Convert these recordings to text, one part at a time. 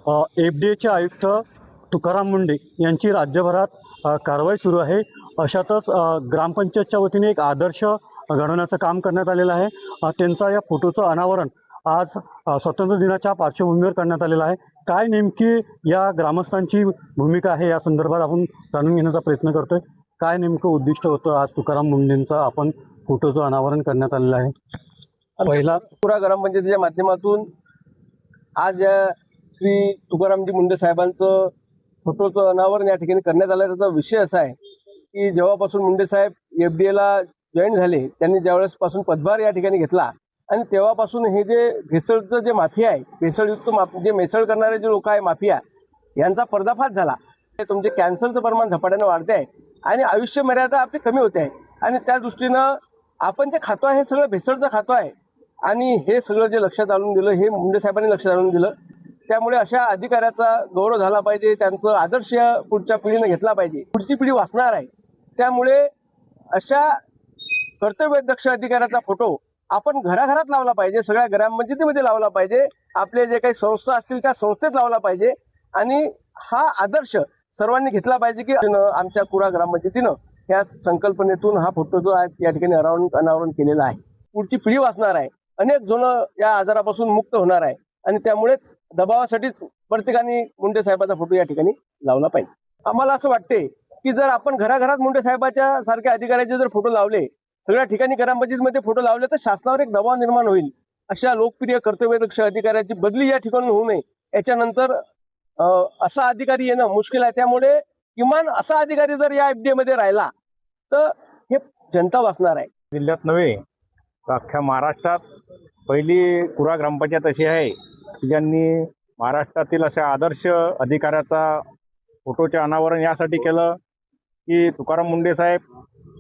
FDAचे आयुक्त तुकाराम मुंढे यांची राज्यभरात कारवाई सुरू आहे। अशातच ग्रामपंचायतच्या वतीने एक आदर्श घडवण्याचं काम करण्यात आलेलं आहे। त्यांचा या फोटोचं अनावरण आज स्वातंत्र्य दिनाच्या पार्श्वभूमीवर करण्यात आलेलं आहे। काय नेमकी या ग्रामस्थांची भूमिका आहे या संदर्भात आपण जाणून घेण्याचा प्रयत्न करतोय। काय नेमकं उद्दिष्ट होतं आज तुकाराम मुंढेंचं आपण फोटोचं अनावरण करण्यात आलेलं आहे। पहिला पुरा ग्रामपंचायतीच्या माध्यमातून आज श्री तुकारामजी मुंढे साहेबांचं फोटोचं अनावरण या ठिकाणी करण्यात आलं। त्याचा विषय असा आहे की जेव्हापासून मुंढे साहेब FDAला जॉईन झाले, त्यांनी ज्यावेळेसपासून पदभार या ठिकाणी घेतला आणि तेव्हापासून हे जे भेसळचं जे माफिया आहे, भेसळयुक्त जे भेसळ करणारे जे लोक आहे माफिया, यांचा पर्दाफाश झाला। तुमचे कॅन्सरचं प्रमाण झपाट्यानं वाढते आहे आणि आयुष्य मर्यादा आपली कमी होते आहे आणि त्या दृष्टीनं आपण जे खातो आहे हे सगळं भेसळचं खातो आहे आणि हे सगळं जे लक्षात आणून दिलं हे मुंढे साहेबांनी लक्षात आणून दिलं। त्यामुळे अशा अधिकाऱ्याचा गौरव झाला पाहिजे, त्यांचं आदर्श पुढच्या पिढीनं घेतला पाहिजे, पुढची पिढी वाचणार आहे। त्यामुळे अशा कर्तव्यदक्ष अधिकाऱ्याचा फोटो आपण घराघरात लावला पाहिजे, सगळ्या ग्रामपंचायतीमध्ये लावला पाहिजे, आपले जे काही संस्था असतील त्या संस्थेत लावला पाहिजे आणि हा आदर्श सर्वांनी घेतला पाहिजे की आमच्या कुरा ग्रामपंचायतीनं या संकल्पनेतून हा फोटो जो आहे या ठिकाणी अनावरण केलेला आहे। पुढची पिढी वाचणार आहे, अनेक जण या आजारापासून मुक्त होणार आहे आणि त्यामुळेच दबावासाठीच प्रत्येकाने मुंढे साहेबाचा फोटो या ठिकाणी लावला पाहिजे। आम्हाला असं वाटते की जर आपण घराघरात मुंढे साहेबाच्या सारख्या अधिकाऱ्याचे जर फोटो लावले, सगळ्या ठिकाणी ग्रामपंचायतीमध्ये फोटो लावले, तर शासनावर एक दबाव निर्माण होईल। अशा लोकप्रिय कर्तव्यदक्ष अधिकाऱ्याची बदली या ठिकाणी होऊ नये, याच्यानंतर असा अधिकारी येणं मुश्किल आहे। त्यामुळे किमान असा अधिकारी जर या FDA मध्ये राहिला तर हे जनता वाचणार आहे। जिल्ह्यात नव्हे तर अख्ख्या महाराष्ट्रात पहिली कुरा ग्रामपंचायत अशी आहे की ज्यांनी महाराष्ट्रातील अशा आदर्श अधिकाऱ्याचा फोटोचे अनावरण यासाठी केलं की तुकाराम मुंढे साहेब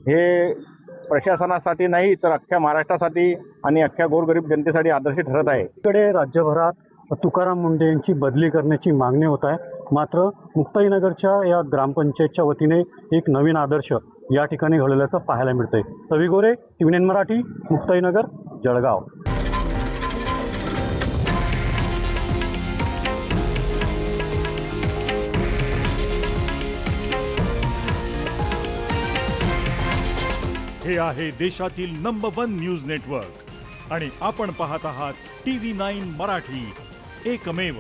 हे प्रशासनासाठी नाही तर अख्ख्या महाराष्ट्रासाठी आणि अख्ख्या गोरगरीब जनतेसाठी आदर्श ठरत आहे। इकडे राज्यभरात तुकाराम मुंढे यांची बदली करण्याची मागणी होत आहे, मात्र मुक्ताईनगरच्या या ग्रामपंचायतच्या वतीने एक नवीन आदर्श या ठिकाणी घडवल्याचं पाहायला मिळतंय। रवी गोरे, TVN मराठी, मुक्ताईनगर, जळगाव। हे आहे देशातील नंबर 1 न्यूज नेटवर्क आणि आपण पाहत आहात TV9 मराठी, एकमेव।